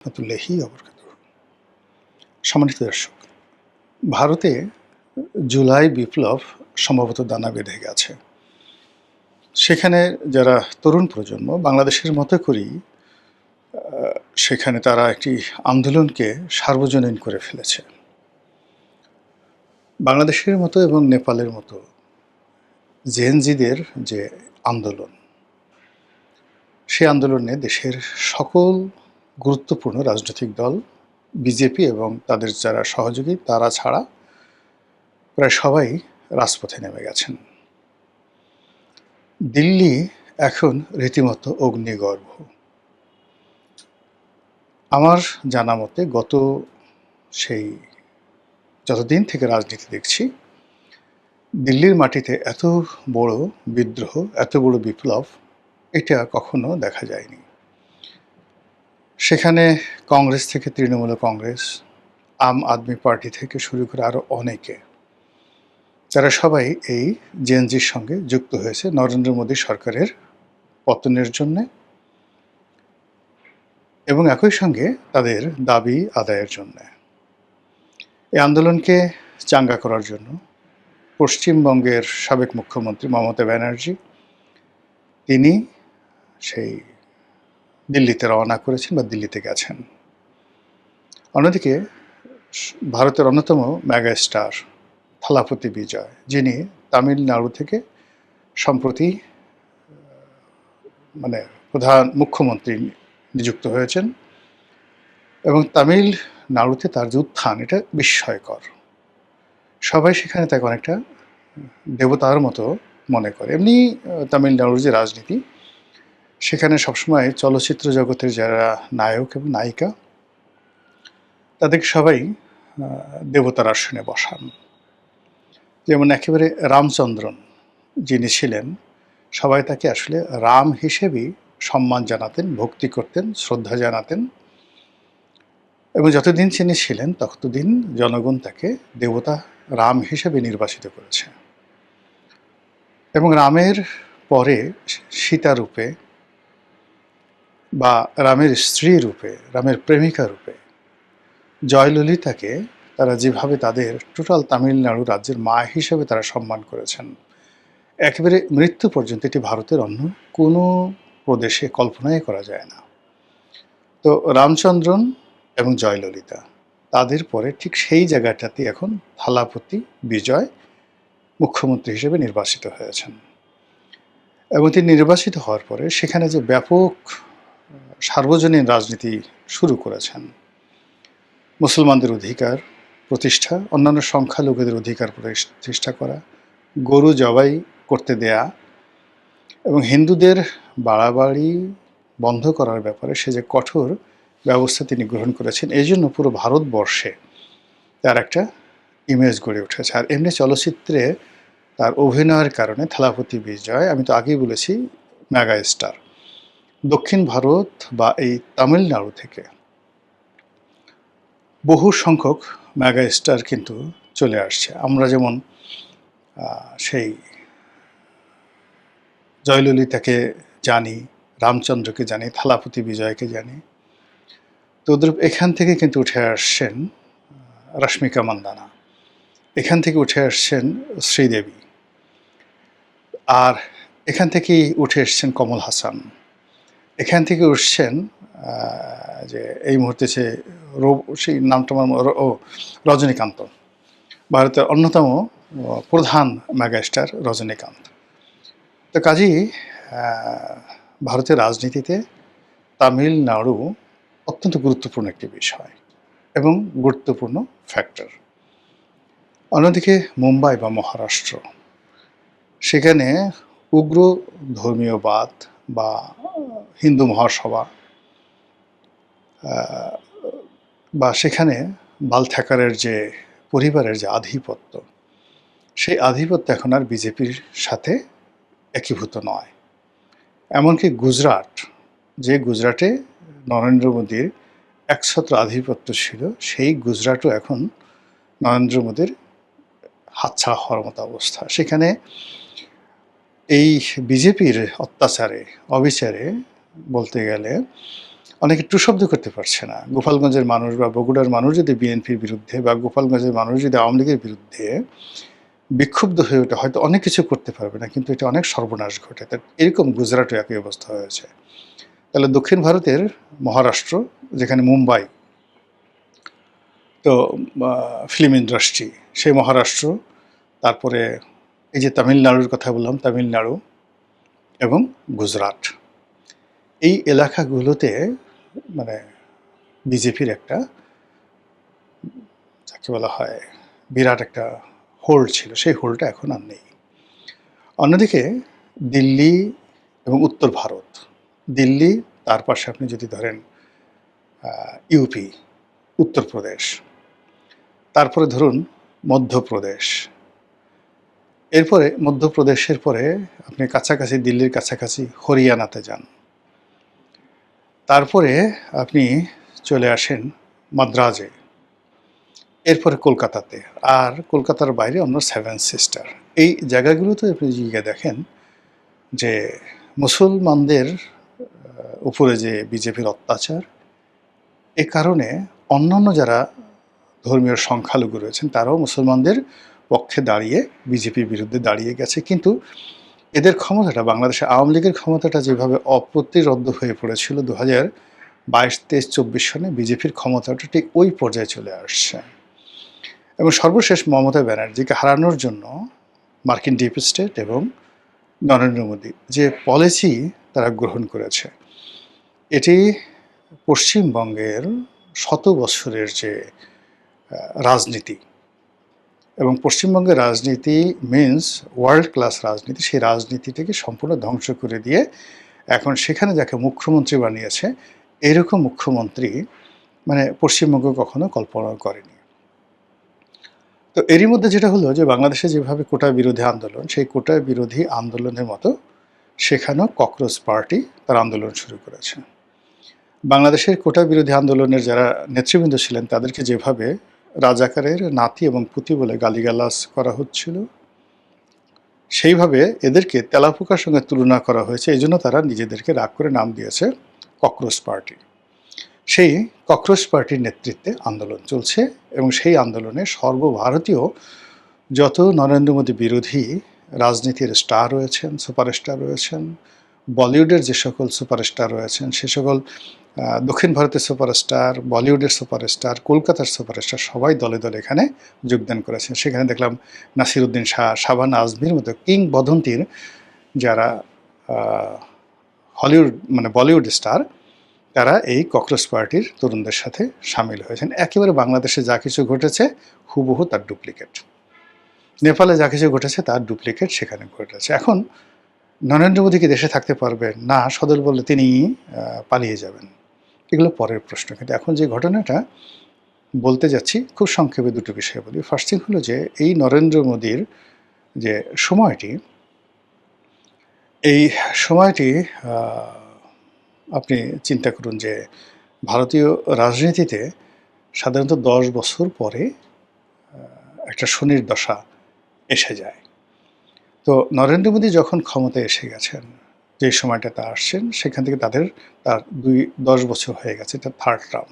রাহমাতুল্লাহি ওয়া বারাকাতুহু। সম্মানিত দর্শক, ভারতে জুলাই বিপ্লব সম্ভবত দানা বেঁধে গেছে। সেখানে যারা তরুণ প্রজন্ম বাংলাদেশের মতো করেই সেখানে তারা একটি আন্দোলনকে সার্বজনীন করে ফেলেছে। বাংলাদেশের মতো এবং নেপালের মতো জেনজিদের যে আন্দোলন, সে আন্দোলনে দেশের সকল গুরুত্বপূর্ণ রাজনৈতিক দল, বিজেপি এবং তাদের যারা সহযোগী তারা ছাড়া প্রায় সবাই রাজপথে নেমে গেছেন। দিল্লি এখন রীতিমতো অগ্নিগর্ভ। আমার জানা মতে সেই যতদিন থেকে রাজনীতি দেখছি, দিল্লির মাটিতে এত বড় বিদ্রোহ, এত বড় বিপ্লব এটা কখনো দেখা যায়নি। সেখানে কংগ্রেস থেকে তৃণমূল কংগ্রেস, আম আদমি পার্টি থেকে শুরু করে আরও অনেকে, তারা সবাই এই জেএনজির সঙ্গে যুক্ত হয়েছে নরেন্দ্র মোদী সরকারের পতনের জন্যে এবং একই সঙ্গে তাদের দাবি আদায়ের জন্যে। এই আন্দোলনকে চাঙ্গা করার জন্য পশ্চিমবঙ্গের সাবেক মুখ্যমন্ত্রী মমতা ব্যানার্জি তিনি সেই দিল্লিতে রওনা করেছেন বা দিল্লিতে গেছেন। অন্যদিকে ভারতের অন্যতম মেগা স্টার থালাপতি বিজয়, যিনি তামিলনাড়ু থেকে সম্প্রতি প্রধান মুখ্যমন্ত্রী নিযুক্ত হয়েছেন এবং তামিলনাড়ুতে তার যে উত্থান এটা বিস্ময়কর। সবাই সেখানে তাকে অনেকটা দেবতার মতো মনে করে। এমনি তামিলনাড়ুর যে রাজনীতি, সেখানে সবসময় চলচ্চিত্র জগতের যারা নায়ক এবং নায়িকা তাদেরকে সবাই দেবতার আসনে বসান। যেমন একেবারে রামচন্দ্রন যিনি ছিলেন, সবাই তাকে আসলে রাম হিসেবেই সম্মান জানাতেন, ভক্তি করতেন, শ্রদ্ধা জানাতেন এবং যতদিন তিনি ছিলেন ততদিন জনগণ তাকে দেবতা রাম হিসেবে নির্বাচিত করেছে। এবং রামের পরে সীতা রূপে বা রামের স্ত্রী রূপে, রামের প্রেমিকা রূপে জয়ললিতাকে তারা যেভাবে তাদের টোটাল তামিলনাড়ু রাজ্যের মা হিসেবে তারা সম্মান করেছেন, একেবারে মৃত্যু পর্যন্ত এটি ভারতের অন্য কোনো প্রদেশে কল্পনাই করা যায় না। তো রামচন্দ্রন এবং জয়ললিতা, তাদের পরে ঠিক সেই জায়গাটাতে এখন থালাপতি বিজয় মুখ্যমন্ত্রী হিসেবে নির্বাচিত হয়েছেন এবং তিনি নির্বাচিত হওয়ার পরে সেখানে যে ব্যাপক সার্বজনীন রাজনীতি শুরু করেছেন, মুসলমানদের অধিকার প্রতিষ্ঠা, অন্যান্য সংখ্যালঘুদের অধিকার প্রতিষ্ঠা করা, গরু জবাই করতে দেয়া এবং হিন্দুদের বাড়াবাড়ি বন্ধ করার ব্যাপারে সে যে কঠোর ব্যবস্থা তিনি গ্রহণ করেছেন, এই জন্য পুরো ভারতবর্ষে তার একটা ইমেজ গড়ে উঠেছে। আর এমনি চলচ্চিত্রে তার অভিনয়ের কারণে থালাপতি বিজয়, আমি তো আগেই বলেছি, মেগা স্টার। দক্ষিণ ভারত বা এই তামিলনাড়ু থেকে বহু সংখ্যক মেগা স্টার কিন্তু চলে আসছে। আমরা যেমন সেই জয়ললিতাকে জানি, রামচন্দ্রকে জানি, থালাপতি বিজয়কে জানি, তো ওদের এখান থেকে কিন্তু উঠে আসছেন রশ্মিকা মান্দানা, এখান থেকে উঠে আসছেন শ্রীদেবী, আর এখান থেকেই উঠে এসছেন কমল হাসান, এখান থেকে উঠছেন যে এই মুহূর্তে সেই নামটা রজনীকান্ত, ভারতের অন্যতম প্রধান মেগাস্টার রজনীকান্ত। তো কাজেই ভারতের রাজনীতিতে তামিলনাড়ু অত্যন্ত গুরুত্বপূর্ণ একটি বিষয় এবং গুরুত্বপূর্ণ ফ্যাক্টর। অন্যদিকে মুম্বাই বা মহারাষ্ট্র, সেখানে উগ্র ধর্মীয়বাদ বা হিন্দু মহাসভা বা সেখানে বাল ঠাকরের যে পরিবারের যে আধিপত্য, সেই আধিপত্য এখন আর বিজেপির সাথে একীভূত নয়। এমনকি গুজরাট, যে গুজরাটে নরেন্দ্র মোদীর একছত্র আধিপত্য ছিল, সেই গুজরাটও এখন নরেন্দ্র মোদীর হাতছাড়া হওয়ার মতো অবস্থা। সেখানে এই বিজেপির অত্যাচারে, অবিচারে বলতে গেলে অনেকে টু শব্দ করতে পারছে না। গোপালগঞ্জের মানুষ বা বগুড়ার মানুষ যদি বিএনপির বিরুদ্ধে বা গোপালগঞ্জের মানুষ যদি আওয়ামী লীগের বিরুদ্ধে বিক্ষুব্ধ হয়ে ওঠে, হয়তো অনেক কিছু করতে পারবে না, কিন্তু এটা অনেক সর্বনাশ ঘটে। তা এরকম গুজরাটও একই অবস্থা হয়েছে। তাহলে দক্ষিণ ভারতের মহারাষ্ট্র, যেখানে মুম্বাই তো ফিল্ম ইন্ডাস্ট্রি, সেই মহারাষ্ট্র, তারপরে এই যে তামিলনাড়ুর কথা বললাম, তামিলনাড়ু এবং গুজরাট, এই এলাকাগুলোতে মানে বিজেপির একটা, যাকে বলা হয়, বিরাট একটা হোল্ড ছিল। সেই হোল্ডটা এখন আর নেই। অন্যদিকে দিল্লি এবং উত্তর ভারত, দিল্লি, তার পাশে আপনি যদি ধরেন ইউপি, উত্তরপ্রদেশ, তারপরে ধরুন মধ্যপ্রদেশ, এরপরে মধ্যপ্রদেশের পরে আপনি কাছাকাছি, দিল্লির কাছাকাছি হরিয়ানাতে যান, তারপরে আপনি চলে আসেন মাদ্রাজে, এরপরে কলকাতাতে, আর কলকাতার বাইরে অন্য সেভেন সিস্টার। এই জায়গাগুলোতে আপনি গিয়ে দেখেন যে মুসলমানদের উপরে যে বিজেপির অত্যাচার, এ কারণে অন্যান্য যারা ধর্মীয় সংখ্যালঘু রয়েছেন তারাও মুসলমানদের পক্ষে দাঁড়িয়ে বিজেপির বিরুদ্ধে দাঁড়িয়ে গেছে। কিন্তু এদের ক্ষমতাটা, বাংলাদেশে আওয়ামী লীগের ক্ষমতাটা যেভাবে অপ্রতিরোধ্য হয়ে পড়েছিল 2022, 23, 24 সনে, বিজেপির ক্ষমতাটা ঠিক ওই পর্যায়ে চলে আসছে। এবং সর্বশেষ মমতা ব্যানার্জিকে হারানোর জন্য মার্কিন ডিপ স্টেট এবং নরেন্দ্র মোদী যে পলিসি তারা গ্রহণ করেছে, এটি পশ্চিমবঙ্গের শত বছরের যে রাজনীতি, এবং পশ্চিমবঙ্গের রাজনীতি মিন্স ওয়ার্ল্ড ক্লাস রাজনীতি, সেই রাজনীতিটাকে সম্পূর্ণ ধ্বংস করে দিয়ে এখন সেখানে যাকে মুখ্যমন্ত্রী বানিয়েছে, এরকম মুখ্যমন্ত্রী মানে পশ্চিমবঙ্গ কখনো কল্পনা করেনি। তো এরই মধ্যে যেটা হলো যে বাংলাদেশে যেভাবে কোটা বিরোধী আন্দোলন, সেই কোটা বিরোধী আন্দোলনের মতো সেখানেও ককরোচ পার্টি তার আন্দোলন শুরু করেছে। বাংলাদেশের কোটা বিরোধী আন্দোলনের যারা নেতৃবৃন্দ ছিলেন তাদেরকে যেভাবে রাজাকারের নাতি এবং পুতি বলে গালিগালাজ করা হচ্ছিল, সেইভাবে এদেরকে তেলাপোকার সঙ্গে তুলনা করা হয়েছে। এই জন্য তারা নিজেদেরকে রাগ করে নাম দিয়েছে ককরোচ পার্টি। সেই ককরোচ পার্টির নেতৃত্বে আন্দোলন চলছে, এবং সেই আন্দোলনে সর্বভারতীয় যত নরেন্দ্র মোদী বিরোধী রাজনীতির স্টার রয়েছেন, সুপারস্টার রয়েছেন, বলিউডের যে সকল সুপারস্টার রয়েছেন, সে সকল দক্ষিণ ভারতের সুপারস্টার, বলিউডের সুপারস্টার, কলকাতার সুপারস্টার, সবাই দলে দলে এখানে যোগদান করেছেন। সেখানে দেখলাম নাসিরুদ্দিন শাহ, শাবানা আজমির মতো কিংবদন্তির যারা হলিউড মানে বলিউড স্টার, তারা এই ককরোচ পার্টির তরুণদের সাথে সামিল হয়েছেন। একেবারে বাংলাদেশে যা কিছু ঘটেছে হুবহু তার ডুপ্লিকেট, নেপালে যা কিছু ঘটেছে তার ডুপ্লিকেট সেখানে ঘটেছে। এখন নরেন্দ্র মোদী কি দেশে থাকতে পারবেন? না, সদল বলে তিনি পালিয়ে যাবেন। এগুলো পরের প্রশ্ন। কিন্তু এখন যে ঘটনাটা বলতে যাচ্ছি, খুব সংক্ষেপে দুটো বিষয় বলি। ফার্স্ট থিং হলো যে এই নরেন্দ্র মোদীর যে সময়টি, এই সময়টি আপনি চিন্তা করুন যে ভারতীয় রাজনীতিতে সাধারণত 10 বছর পরে একটা শনির দশা এসে যায়। তো নরেন্দ্র মোদী যখন ক্ষমতায় এসে গেছেন, যে সময়টাতে আসছেন, সেখান থেকে তার 10 বছর হয়ে গেছে, এটা থার্ড টার্ম।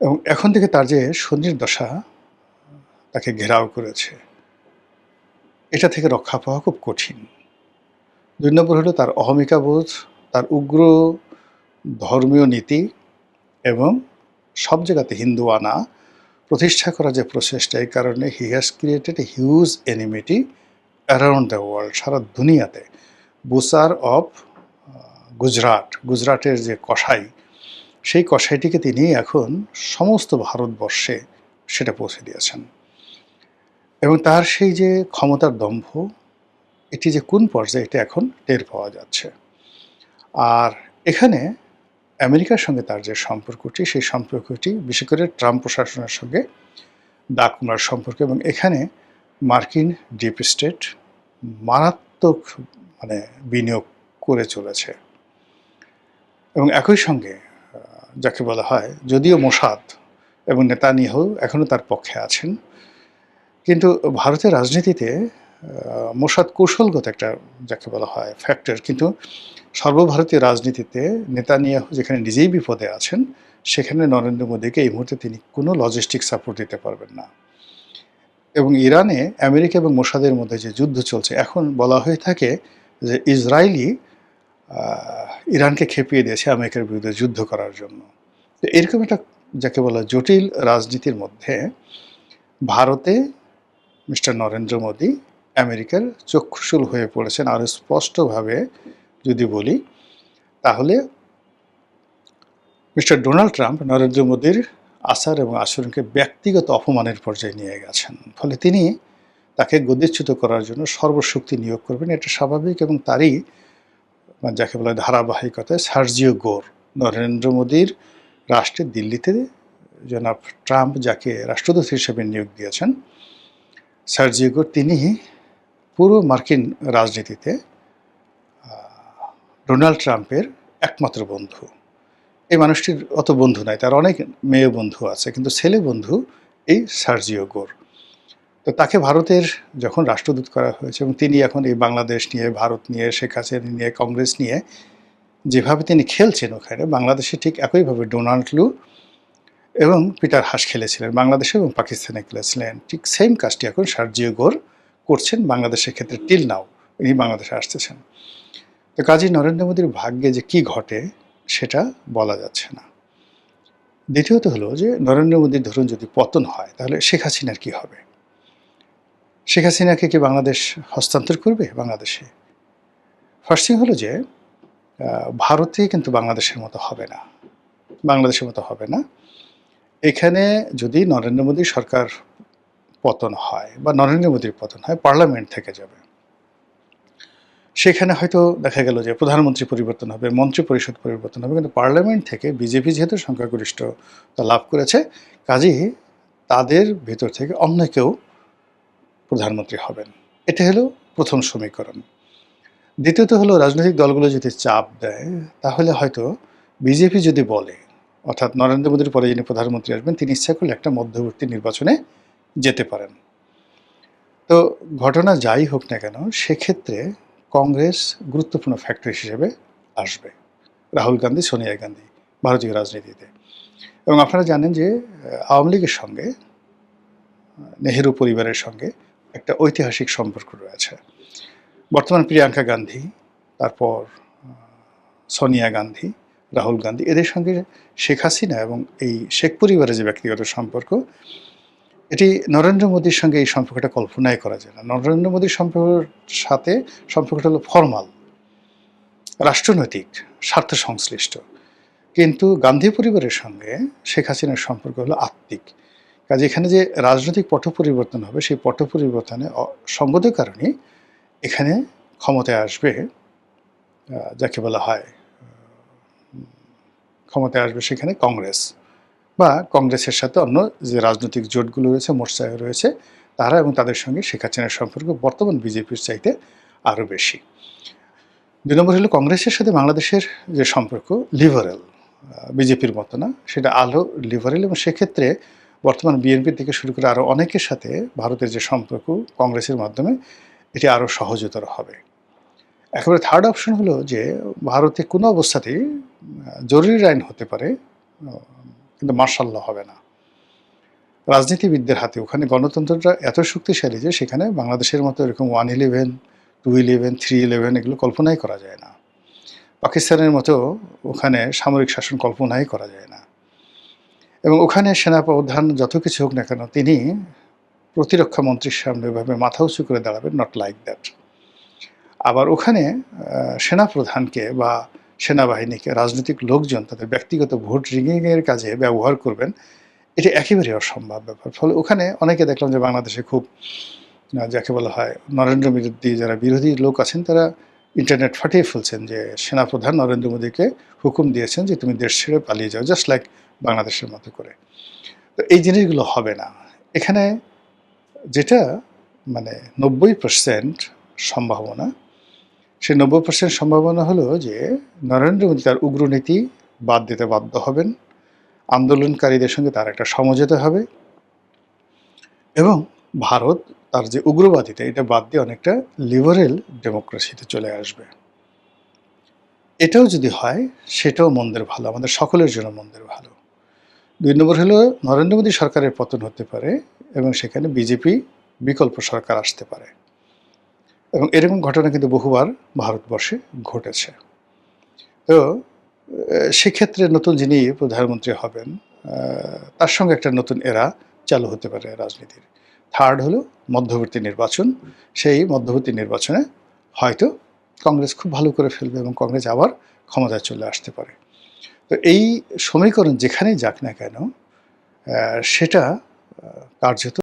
এবং এখন থেকে তার যে শনির দশা তাকে ঘেরাও করেছে, এটা থেকে রক্ষা পাওয়া খুব কঠিন। 2 নম্বর হলো তার অহমিকা বোধ, তার উগ্র ধর্মীয় নীতি, এবং সব জায়গাতে হিন্দু আনা প্রতিষ্ঠা করা যে প্রচেষ্টা, এই কারণে he has created a huge enmity around the world, সারা দুনিয়াতে। বুসার অফ গুজরাটের যে কসাই, সেই কসাইটিকে তিনি এখন সমস্ত ভারতবর্ষে সেটা পৌঁছে দিয়েছেন। এবং তার সেই যে ক্ষমতার দম্ভ, এটি যে কোন পর্যায়ে, এটা এখন টের পাওয়া যাচ্ছে। আর এখানে আমেরিকার সঙ্গে তার যে সম্পর্কটি, সেই সম্পর্কটি বিশেষ করে ট্রাম্প প্রশাসনের সঙ্গে দাগ কুমড়ার সম্পর্ক, এবং এখানে মার্কিন ডিপ স্টেট মারাত্মক মানে বিনিয়োগ করে চলেছে। এবং একই সঙ্গে যাকে বলা হয়, যদিও মোসাদ এবং নেতানিয়াহু এখনও তার পক্ষে আছেন, কিন্তু ভারতের রাজনীতিতে মোসাদ কৌশলগত একটা যাকে বলা হয় ফ্যাক্টর, কিন্তু সর্বভারতীয় রাজনীতিতে নেতানিয়াহু যেখানে নিজেই বিপদে আছেন, সেখানে নরেন্দ্র মোদীকে এই মুহূর্তে তিনি কোনো লজিস্টিক সাপোর্ট দিতে পারবেন না। এবং ইরানে আমেরিকা এবং মোসাদের মধ্যে যে যুদ্ধ চলছে, এখন বলা হয়ে থাকে যে ইসরায়েলি ইরানকে খেপিয়ে দিয়েছে আমেরিকার বিরুদ্ধে যুদ্ধ করার জন্য। তো এরকম একটা যাকে বলা জটিল রাজনীতির মধ্যে ভারতে মিস্টার নরেন্দ্র মোদী আমেরিকার চক্ষুশূল হয়ে পড়েছেন। আরও স্পষ্টভাবে যদি বলি তাহলে মিস্টার ডোনাল্ড ট্রাম্প নরেন্দ্র মোদীর আচার এবং আচরণকে ব্যক্তিগত অপমানের পর্যায়ে নিয়ে গেছেন। ফলে তিনি তাকে গদিচ্যুত করার জন্য সর্বশক্তি নিয়োগ করবেন, এটা স্বাভাবিক। এবং তারই যাকে বলা হয় ধারাবাহিকতায় সার্জিও গোর, নরেন্দ্র মোদীর রাষ্ট্রে দিল্লিতে জনাব ট্রাম্প যাকে রাষ্ট্রদূত হিসেবে নিয়োগ দিয়েছেন, সার্জিও গোর, তিনি পুরো মার্কিন রাজনীতিতে ডোনাল্ড ট্রাম্পের একমাত্র বন্ধু। এই মানুষটির অত বন্ধু নাই, তার অনেক মেয়ে বন্ধু আছে, কিন্তু ছেলে বন্ধু এই সার্জিও গোর। তো তাকে ভারতের যখন রাষ্ট্রদূত করা হয়েছে এবং তিনি এখন এই বাংলাদেশ নিয়ে, ভারত নিয়ে, শেখ হাসিনা নিয়ে, কংগ্রেস নিয়ে যেভাবে তিনি খেলছেন ওখানে, বাংলাদেশে ঠিক একইভাবে ডোনাল্ড লু এবং পিটার হাস খেলেছিলেন, বাংলাদেশে এবং পাকিস্তানে খেলেছিলেন। ঠিক সেম কাজটি এখন সার্জিও গোর করছেন বাংলাদেশের ক্ষেত্রে। টিল নাও ইনি বাংলাদেশে আসতেছেন। তো কাজী নরেন্দ্র মোদীর ভাগ্যে যে কি ঘটে সেটা বলা যাচ্ছে না। দ্বিতীয়ত হলো যে নরেন্দ্র মোদীর ধরুন যদি পতন হয়, তাহলে শেখ হাসিনার কি হবে? শেখ হাসিনাকে কি বাংলাদেশ হস্তান্তর করবে বাংলাদেশে? ফার্স্ট থিং হলো যে ভারতে কিন্তু বাংলাদেশের মতো হবে না, বাংলাদেশের মতো হবে না। এখানে যদি নরেন্দ্র মোদী সরকার পতন হয় বা নরেন্দ্র মোদীর পতন হয়, পার্লামেন্ট থেকে যাবে। সেখানে হয়তো দেখা গেল যে প্রধানমন্ত্রী পরিবর্তন হবে, মন্ত্রী পরিষদ পরিবর্তন হবে, কিন্তু পার্লামেন্ট থেকে বিজেপি যেহেতু সংখ্যাগরিষ্ঠতা লাভ করেছে, কাজেই তাদের ভেতর থেকে অন্য কেউ প্রধানমন্ত্রী হবেন। এটা হলো প্রথম সমীকরণ। দ্বিতীয়ত হলো রাজনৈতিক দলগুলো যদি চাপ দেয়, তাহলে হয়তো বিজেপি যদি বলে, অর্থাৎ নরেন্দ্র মোদীর পরে যিনি প্রধানমন্ত্রী আসবেন তিনি ইচ্ছা করলে একটা মধ্যবর্তী নির্বাচনে যেতে পারেন। তো ঘটনা যাই হোক না কেন, সেক্ষেত্রে কংগ্রেস গুরুত্বপূর্ণ ফ্যাক্টর হিসেবে আসবে, রাহুল গান্ধী, সোনিয়া গান্ধী ভারতীয় রাজনীতিতে। এবং আপনারা জানেন যে আওয়ামী লীগের সঙ্গে, নেহেরু পরিবারের সঙ্গে একটা ঐতিহাসিক সম্পর্ক রয়েছে। বর্তমান প্রিয়াঙ্কা গান্ধী, তারপর সোনিয়া গান্ধী, রাহুল গান্ধী, এদের সঙ্গে শেখ হাসিনা এবং এই শেখ পরিবারের যে ব্যক্তিগত সম্পর্ক, এটি নরেন্দ্র মোদীর সঙ্গে এই সম্পর্কটা কল্পনাই করা যায় না। নরেন্দ্র মোদীর সাথে সম্পর্কটা হলো ফর্মাল, রাষ্ট্রনৈতিক, স্বার্থ সংশ্লিষ্ট। কিন্তু গান্ধী পরিবারের সঙ্গে শেখ হাসিনার সম্পর্ক হলো আত্মিক। কাজে এখানে যে রাজনৈতিক পট পরিবর্তন হবে, সেই পট পরিবর্তনে সঙ্গত কারণে এখানে ক্ষমতায় আসবে যাকে বলা হয়, ক্ষমতায় আসবে সেখানে কংগ্রেস, বা কংগ্রেসের সাথে অন্য যে রাজনৈতিক জোটগুলো রয়েছে, মোর্চায় রয়েছে তারা, এবং তাদের সঙ্গে শেখ হাসিনার সম্পর্ক বর্তমান বিজেপির চাইতে আরও বেশি। ২ নম্বর হলো কংগ্রেসের সাথে বাংলাদেশের যে সম্পর্ক লিবারেল, বিজেপির মতো না, সেটা আলো লিবারেল। এবং সেক্ষেত্রে বর্তমান বিএনপির থেকে শুরু করে আরও অনেকের সাথে ভারতের যে সম্পর্ক কংগ্রেসের মাধ্যমে, এটি আরও সহজতর হবে। একেবারে থার্ড অপশন হলো যে ভারতে কোনো অবস্থাতেই জরুরি আইন হতে পারে, কিন্তু মার্শাল ল হবে না। রাজনীতিবিদদের হাতে ওখানে গণতন্ত্রটা এত শক্তিশালী যে সেখানে বাংলাদেশের মতো এরকম 111, 211, 311 এগুলো কল্পনাই করা যায় না। পাকিস্তানের মতো ওখানে সামরিক শাসন কল্পনাই করা যায় না। এবং ওখানে সেনাপ্রধান যত কিছু হোক না কেন, তিনি প্রতিরক্ষা মন্ত্রীর সামনে এভাবে মাথা উঁচু করে দাঁড়াবেন, নট লাইক দ্যাট। আবার ওখানে সেনাপ্রধানকে বা সেনাবাহিনীকে রাজনৈতিক লোকজন তাদের ব্যক্তিগত ভোট রিগিংয়ের কাজে ব্যবহার করবেন, এটি একেবারেই অসম্ভব ব্যাপার। ফলে ওখানে অনেকে দেখলাম যে বাংলাদেশে খুব যাকে বলা হয় নরেন্দ্র বিরোধী যারা বিরোধী লোক আছেন, তারা ইন্টারনেট ফাটিয়ে ফেলছেন যে সেনাপ্রধান নরেন্দ্র মোদীকে হুকুম দিয়েছেন যে তুমি দেশ ছেড়ে পালিয়ে যাও, জাস্ট লাইক বাংলাদেশের মতো করে। তো এই জিনিসগুলো হবে না। এখানে যেটা মানে 90% সম্ভাবনা, সেই 90% সম্ভাবনা হলো যে নরেন্দ্র মোদী তার উগ্রনীতি বাদ দিতে বাধ্য হবেন, আন্দোলনকারীদের সঙ্গে তার একটা সমঝোতা হবে, এবং ভারত তার যে উগ্রবাদিতা এটা বাদ দিয়ে অনেকটা লিবারেল ডেমোক্রেসিতে চলে আসবে। এটাও যদি হয় সেটাও মন্দের ভালো, আমাদের সকলের জন্য মন্দের ভালো। ২ নম্বর হলো নরেন্দ্র মোদী সরকারের পতন হতে পারে এবং সেখানে বিজেপি বিকল্প সরকার আসতে পারে, এবং এরকম ঘটনা কিন্তু বহুবার ভারতবর্ষে ঘটেছে। তো সেক্ষেত্রে নতুন যিনি প্রধানমন্ত্রী হবেন তার সঙ্গে একটা নতুন এরা চালু হতে পারে রাজনীতির। থার্ড হলো মধ্যবর্তী নির্বাচন। সেই মধ্যবর্তী নির্বাচনে হয়তো কংগ্রেস খুব ভালো করে ফেলবে এবং কংগ্রেস আবার ক্ষমতায় চলে আসতে পারে। তো এই সমীকরণ যেখানেই যাক না কেন সেটা কার্যত